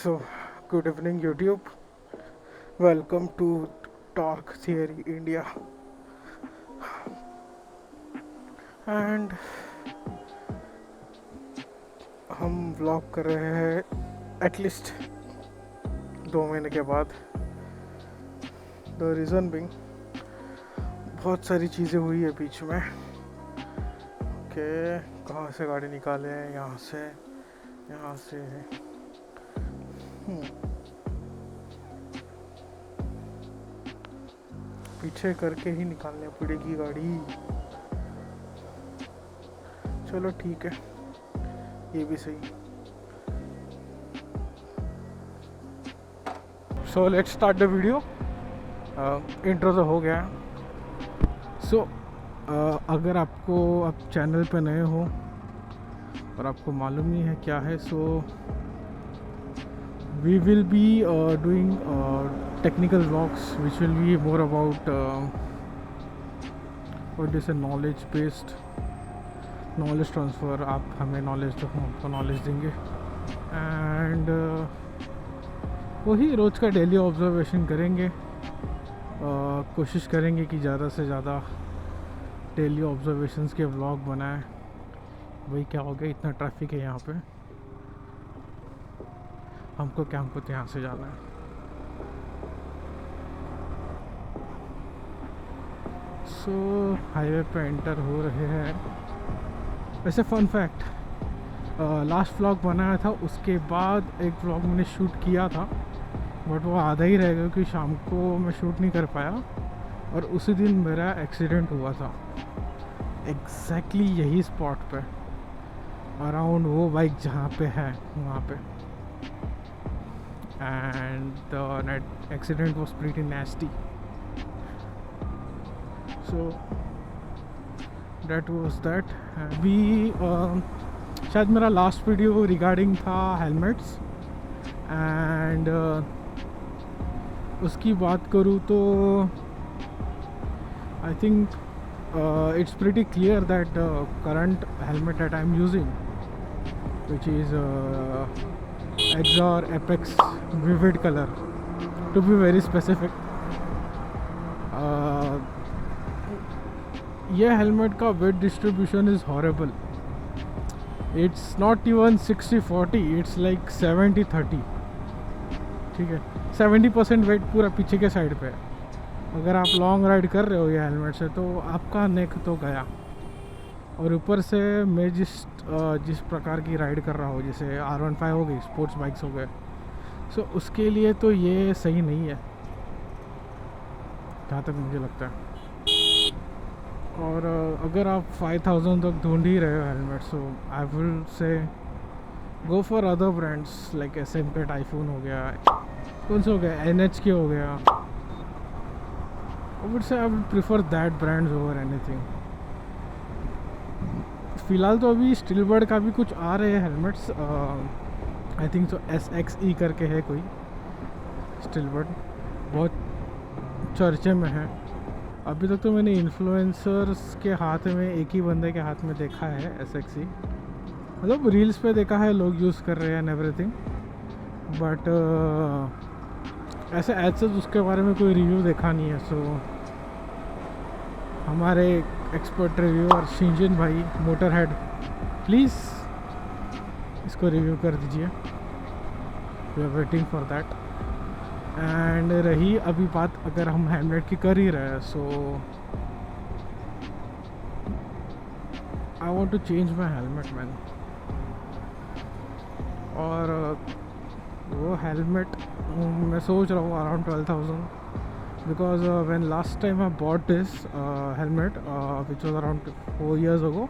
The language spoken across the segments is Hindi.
So, good evening, YouTube. Welcome to Talk Theory India. And हम व्लॉग कर रहे हैं एटलीस्ट 2 महीने के बाद. द रीज़न बिंग बहुत सारी चीज़ें हुई है बीच में कि कहाँ से गाड़ी निकाले, यहाँ से पीछे करके ही निकालने पड़ेगी गाड़ी. चलो ठीक है, ये भी सही. So let's start the video. Intro तो हो गया. सो अगर आप चैनल पे नए हो और आपको मालूम नहीं है क्या है, so we will be doing technical vlogs which will be more about what is a knowledge based knowledge transfer. आप हमें नॉलेज दो, हम आपको नॉलेज देंगे. एंड वही रोज़ का डेली ऑब्जर्वेशन करेंगे. कोशिश करेंगे कि ज़्यादा से ज़्यादा डेली ऑब्जर्वेशंस के व्लॉग बनाएं. वही क्या हो गया, इतना ट्रैफिक है यहाँ पे. हमको तो यहाँ से जाना है. सो हाईवे पे एंटर हो रहे हैं. वैसे फ़न फैक्ट, लास्ट व्लॉग बनाया था, उसके बाद एक व्लॉग मैंने शूट किया था बट वो आधा ही रह गया क्योंकि शाम को मैं शूट नहीं कर पाया. और उसी दिन मेरा एक्सीडेंट हुआ था एग्जैक्टली यही स्पॉट पे, अराउंड वो बाइक जहाँ पे है वहाँ पे. And the accident was pretty nasty. So that was that. अभी शायद मेरा लास्ट वीडियो रिगार्डिंग था हेलमेट्स. एंड उसकी बात करूँ तो I think it's pretty clear that the current helmet that I'm using, which is Exor Apex Vivid Color, to be very specific, ये हेलमेट का wait distribution is horrible. It's not even 60-40, it's like 70-30. ठीक है, 70% वेट पूरा पीछे के साइड पे है. अगर आप लॉन्ग राइड कर रहे हो ये हेलमेट से तो आपका नेक तो गया. और ऊपर से मैं जिस प्रकार की राइड कर रहा हूँ, जैसे R15 हो गई, स्पोर्ट्स बाइक्स हो गए, सो उसके लिए तो ये सही नहीं है जहाँ तक मुझे लगता है. और अगर आप 5000 तक ढूंढ ही रहे हो helmet, so I will say go for other brands like SM का टाइफून हो गया, कौन सा हो गया, NHK हो गया. I would say I would prefer that brands over anything. फ़िलहाल तो अभी स्टिलबर्ड का भी कुछ आ रहे हैं हेलमेट्स. आई थिंक सो SXE करके है कोई स्टिलबर्ड, बहुत चर्चे में है. अभी तक तो मैंने इन्फ्लुएंसर्स के हाथ में, एक ही बंदे के हाथ में देखा है SXE. मतलब रील्स पे देखा है लोग यूज़ कर रहे हैं एंड एवरीथिंग, बट ऐसे एज सच उसके बारे में कोई रिव्यू देखा नहीं है. सो हमारे एक्सपर्ट रिव्यूअर शिंजिन भाई मोटर हेड, प्लीज़ इसको रिव्यू कर दीजिए. We are waiting for that. And रही अभी बात अगर हम हेलमेट की कर ही रहे हैं, so I want to change my helmet man. और वो हेलमेट मैं सोच रहा हूँ around 12,000, because when last time I bought this helmet, which was around 4 years ago,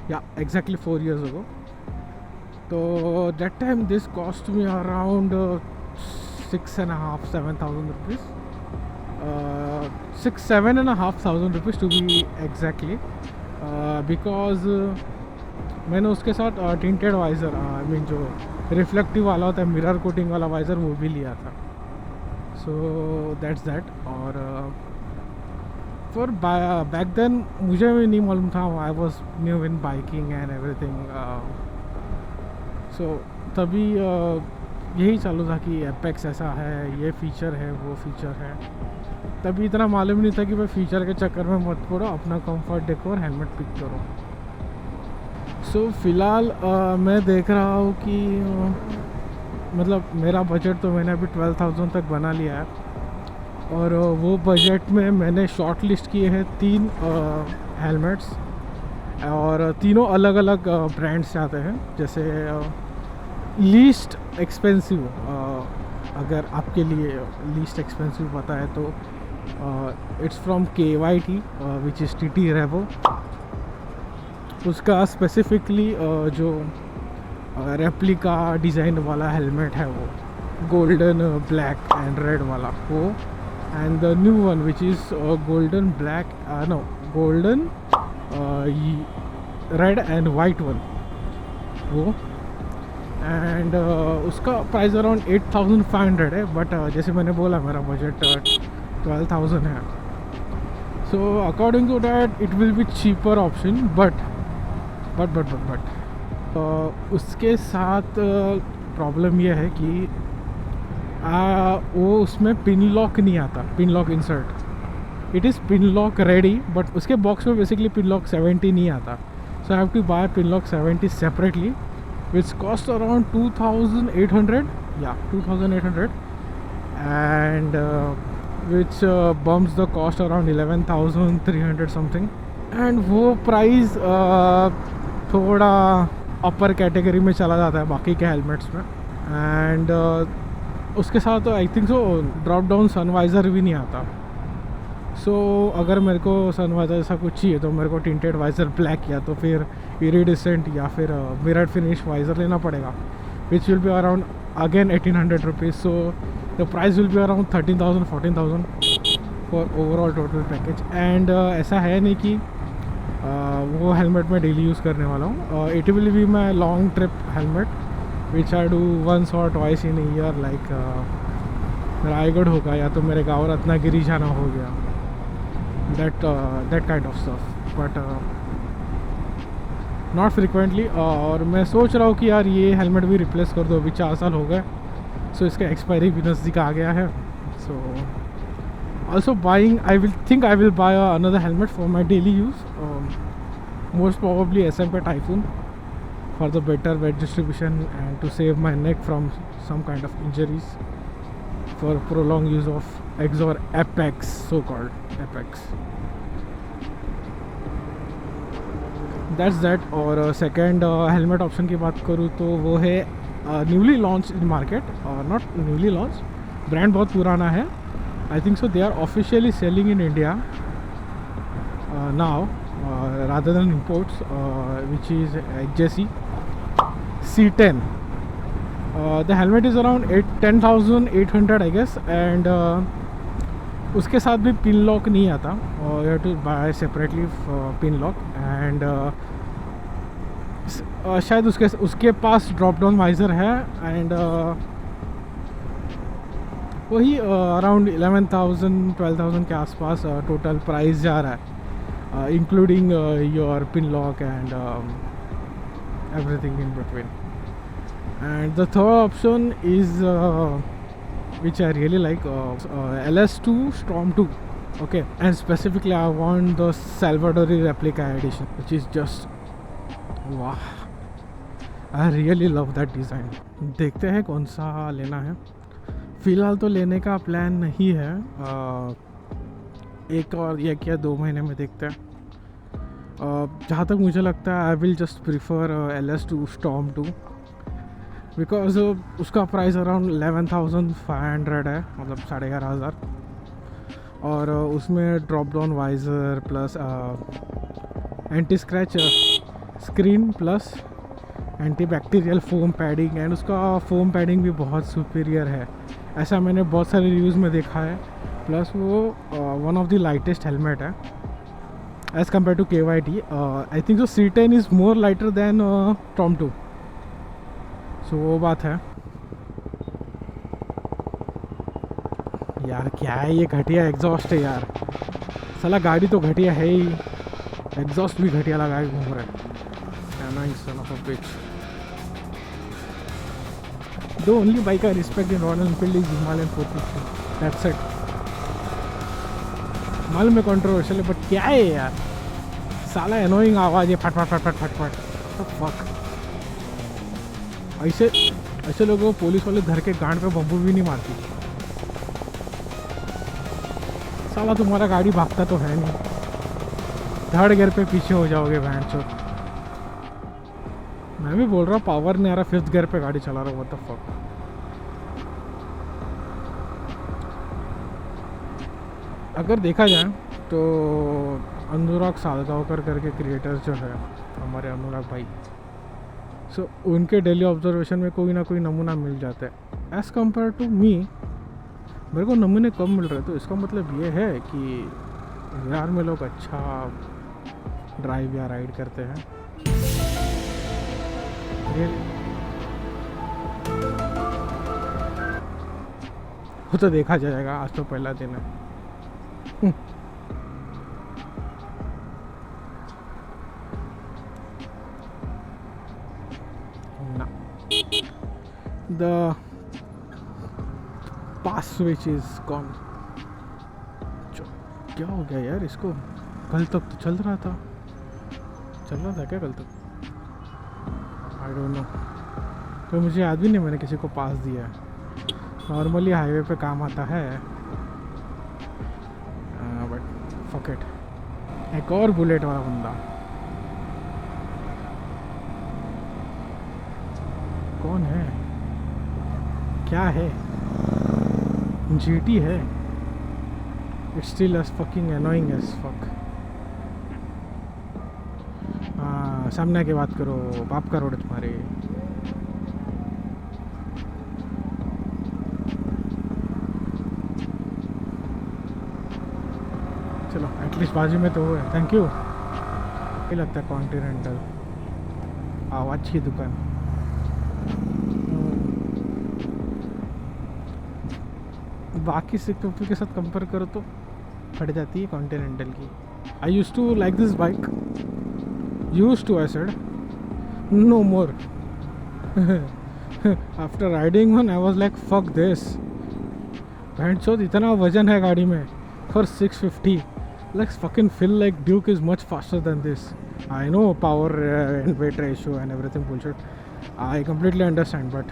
yeah, exactly 4 years ago, so that time this cost me around 6,500-7,000 rupees, 6,000-7,500 rupees to be exactly, because मैंने उसके साथ टिंटेड वाइज़र, आई मीन जो रिफ्लेक्टिव वाला होता है, मिरर कोटिंग वाला वाइज़र, वो भी लिया था. So that's that. और फॉर बैक देन मुझे भी नहीं मालूम था, I was new in biking and everything. So तभी यही चालू था कि एपेक्स ऐसा है, ये फ़ीचर है, वो फ़ीचर है। तभी इतना मालूम नहीं था कि भाई फ़ीचर के चक्कर में मत पड़ो, अपना कंफर्ट देखो और हेलमेट पिक करो। सो फ़िलहाल मैं देख रहा हूँ कि मतलब मेरा बजट तो मैंने अभी 12,000 तक बना लिया है, और वो बजट में मैंने शॉर्ट लिस्ट किए हैं 3 हेलमेट्स, और तीनों अलग अलग ब्रांड से आते हैं। जैसे लीस्ट एक्सपेंसिव, अगर आपके लिए लीस्ट एक्सपेंसिव पता है तो it's from KYT which is TT रेवो। उसका स्पेसिफिकली जो रेप्लिका डिज़ाइन वाला हेलमेट है वो गोल्डन ब्लैक एंड रेड वाला वो, and the new one which is golden black no golden red and white one वो। एंड उसका प्राइस अराउंड 8,500 है, बट जैसे मैंने बोला मेरा बजट 12,000 है। So according to that it will be cheaper option, but उसके साथ प्रॉब्लम यह है कि वो उसमें पिन लॉक नहीं आता, pin lock insert. It is pin lock ready, but उसके बॉक्स में बेसिकली पिन लॉक 70 नहीं आता। So I have to buy pin lock 70 separately which cost around 2,800, yeah 2,800, and which bumps the cost around 11,300 something। and वो प्राइस थोड़ा अपर कैटेगरी में चला जाता है बाकी के हेलमेट्स में। एंड उसके साथ आई think so drop down sun visor भी नहीं आता। सो अगर मेरे को सनवाइज़र ऐसा कुछ चाहिए तो मेरे को टिंटेड वाइज़र ब्लैक या तो फिर इरिडिसेंट या फिर मिरर फिनिश वाइज़र लेना पड़ेगा, विच will be around again 1,800 rupees. So the price will be around 13,000 14,000 for overall total package. And ऐसा है नहीं कि वो हेलमेट मैं डेली यूज़ करने वाला हूँ। It will be my long trip helmet which I do once और twice in year, like Raigad होगा या तो मेरे गाँव रत्नागिरी जाना हो गया, that kind of stuff, but not frequently। और मैं सोच रहा हूँ कि यार ये हेलमेट भी रिप्लेस कर दो, अभी 4 साल हो गए। सो इसका एक्सपायरी भी नज़दीक आ गया है। सो also buying, I will buy another helmet for my daily use, most probably SMP Typhoon, for the better weight distribution and to save my neck from some kind of injuries, for prolonged use of Exor Apex, so called Apex। That's that। और सेकेंड हेलमेट ऑप्शन की बात करूँ तो वो है newly launch in market, not newly launch, brand बहुत पुराना है। I think so they are officially selling in India now rather than imports, which is HJC C10। The helmet is around 10,800 I guess, and उसके साथ भी पिन लॉक नहीं आता, you have to buy separately pin lock. And शायद उसके पास ड्रॉप डाउन वाइज़र है, एंड वही अराउंड 11,000 12,000 के आसपास टोटल प्राइस जा रहा है, including your pin lock and everything in between. And the third option is which I really like, LS2 Storm 2, okay, and specifically I want the Salvadori replica edition, which is just wow, I really love that design। देखते हैं कौन सा लेना है। फ़िलहाल तो लेने का प्लान नहीं है, एक और 1 या 2 महीने में देखते हैं। जहाँ तक मुझे लगता है I will just prefer LS2 Storm 2, because उसका प्राइस अराउंड 11,500 है, मतलब 11,500, और उसमें drop down visor plus anti scratch screen plus anti bacterial foam padding, and उसका फोम पैडिंग भी बहुत सुपीरियर है, ऐसा मैंने बहुत सारे रिव्यूज़ में देखा है। प्लस वो one of the lightest helmet है as compare to KYT। I think so C10 is more lighter than Storm 2। So वो बात है यार। क्या है ये घटिया एग्जॉस्ट है यार, साला गाड़ी तो घटिया है ही, एग्जॉस्ट भी घटिया लगा के घूम रहे हैं। son of a bitch। The only bike I respect in Royal Enfield is Himalayan 450. That's it. मालूम है कंट्रोवर्शियल है, बट क्या है यार, साला एनोइंग आवाज़ है, फट फट फट फट फट फट। तो फक, ऐसे लोगों को पुलिस वाले धर के गांड पे बम्बू भी नहीं मारती। साला तुम्हारा गाड़ी भागता तो है नहीं, थर्ड गियर पे पीछे हो जाओगे भैंस चोद। मैं भी बोल रहा हूँ पावर नहीं आ रहा, फिफ्थ गियर पे गाड़ी चला रहा हूँ, व्हाट द फक। अगर देखा जाए तो अनुराग सालगांवकर करके क्रिएटर्स जो है हमारे अनुराग भाई, सो उनके डेली ऑब्जर्वेशन में कोई ना कोई नमूना मिल जाता है। एज़ कम्पेयर टू मी, मेरे को नमूने कम मिल रहे, तो इसका मतलब ये है कि बिहार में लोग अच्छा ड्राइव या राइड करते हैं। वो तो देखा जाएगा, आज तो पहला दिन है। The pass switch is gone. क्या हो गया यार इसको? कल तक तो चल रहा था क्या कल तक? आई डोंट नो, तो मुझे याद भी नहीं मैंने किसी को पास दिया है। नॉर्मली हाईवे पे काम आता है, बट फक इट। एक और बुलेट वाला बंदा, कौन है, क्या है? GT है। It's still as fucking annoying as fuck. हाँ, सामने की बात करो, बाप का रोड तुम्हारे। चलो एटलीस्ट बाजू में तो वो है। Thank you. ये लगता है कॉन्टिनेंटल आवाज़ की दुकान। बाकी सिक्योरिटी के साथ कंपेयर करो तो फट जाती है कॉन्टिनेंटल की। I use to like this bike, use to, I said no more. After riding one I was like fuck this, भैंसचोद इतना वजन है गाड़ी में for 650। Like fucking feel like Duke is much faster than this. I know power and weight ratio and everything bullshit, I completely understand, but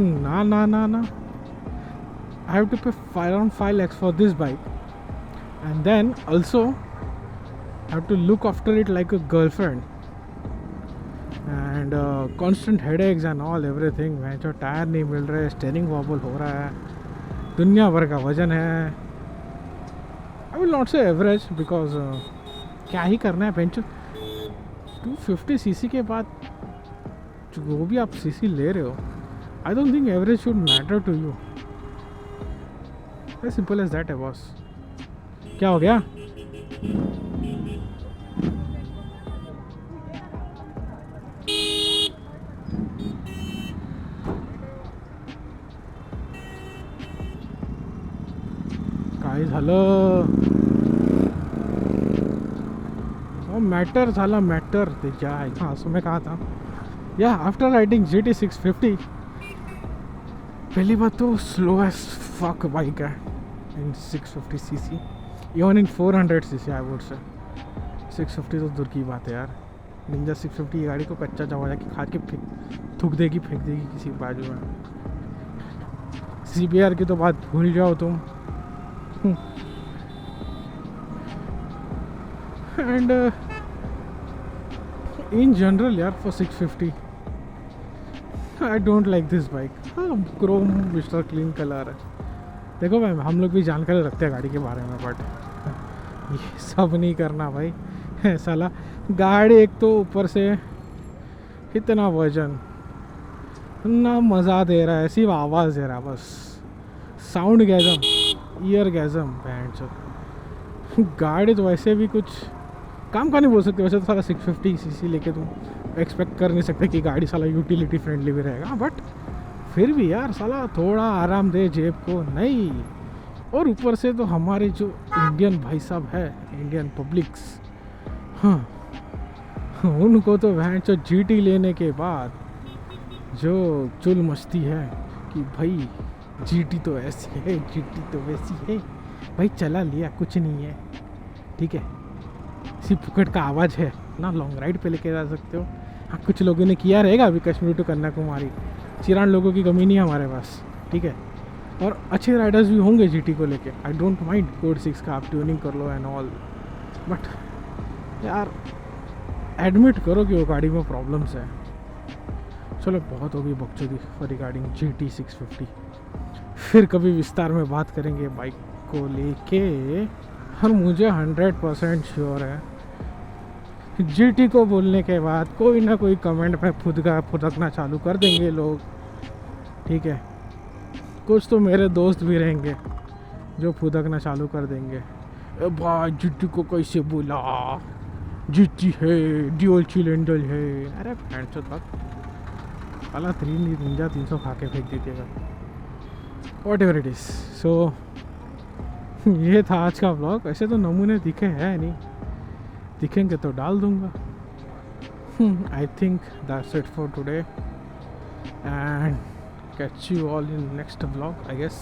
ना ना ना ना, I have to pay around 5 lakhs for this bike, and then also I have to look after it like a girlfriend, and constant headaches and all everything। मैं जो टायर नहीं मिल रहे, स्टेयरिंग वॉबल हो रहा है, दुनिया भर का वजन है। I will not say average because क्या ही करना है बेंच। 250 cc के बाद जो भी आप cc ले रहे हो, I don't think average should matter to you। As simple as that है बॉस। क्या हो गया? काय झालं? मैटर झाला, मैटर ते क्या है। हाँ, सो मैं कहा था या आफ्टर राइडिंग GT 650, पहली बात तो स्लो एज फक बाइक है इन 650 cc, even in 400 cc I would say. 650 तो दूर की बात है यार। निंजा 650 की गाड़ी को कच्चा चबा के खा के थूक देगी, फेंक देगी किसी बाजू में। CBR की तो बात भूल जाओ तुम। एंड इन जनरल यार for 650 I don't like this bike. हाँ, क्रोम मिस्टर क्लीन कलर है। देखो भाई, हम लोग भी जानकारी रखते हैं गाड़ी के बारे में, बट ये सब नहीं करना भाई। साला गाड़ी एक तो ऊपर से इतना वजन, ना मज़ा दे रहा है, सिर्फ आवाज़ दे रहा है बस, साउंड गैज़म, ईयर गैज़म। बैंड गाड़ी तो वैसे भी कुछ काम का नहीं बोल सकते। वैसे तो साला 650 cc लेके तुम एक्सपेक्ट कर नहीं सकते कि गाड़ी साला यूटिलिटी फ्रेंडली भी रहेगा, बट फिर भी यार साला थोड़ा आराम दे जेब को नहीं। और ऊपर से तो हमारे जो इंडियन भाई साहब है, इंडियन पब्लिक्स, हाँ, उनको तो वैन जो GT लेने के बाद जो चुल मस्ती है कि भाई जीटी तो ऐसी है, जीटी तो वैसी है, भाई चला लिया कुछ नहीं है, ठीक है, सिर्फ फुकट का आवाज़ है ना, लॉन्ग राइड पे लेके जा सकते हो। हाँ कुछ लोगों ने किया रहेगा अभी कश्मीर टू कन्याकुमारी, चिरान लोगों की कमी नहीं है हमारे पास, ठीक है, और अच्छे राइडर्स भी होंगे जीटी को लेके। आई डोंट माइंड कोड 6 का आप ट्यूनिंग कर लो एंड ऑल, बट यार एडमिट करो कि वो गाड़ी में प्रॉब्लम्स है। चलो बहुत होगी बकचोदी रिगार्डिंग GT 650, फिर कभी विस्तार में बात करेंगे बाइक को लेके। और मुझे 100% श्योर है GT को बोलने के बाद कोई ना कोई कमेंट में फुदकना चालू कर देंगे लोग, ठीक है, कुछ तो मेरे दोस्त भी रहेंगे जो फुदकना चालू कर देंगे, ए भाई GT को कैसे बोला, GT है, ड्यूल सिलेंडर है, अरे फ्रेंड चो तक वाला 300 खा के फेंक दीजिएगा, वॉट एवर इट इज़। सो ये था आज का व्लॉग। ऐसे तो नमूने दिखे हैं नहीं, दिखेंगे तो डाल दूंगा। I think that's it for today and catch you all in next vlog I guess.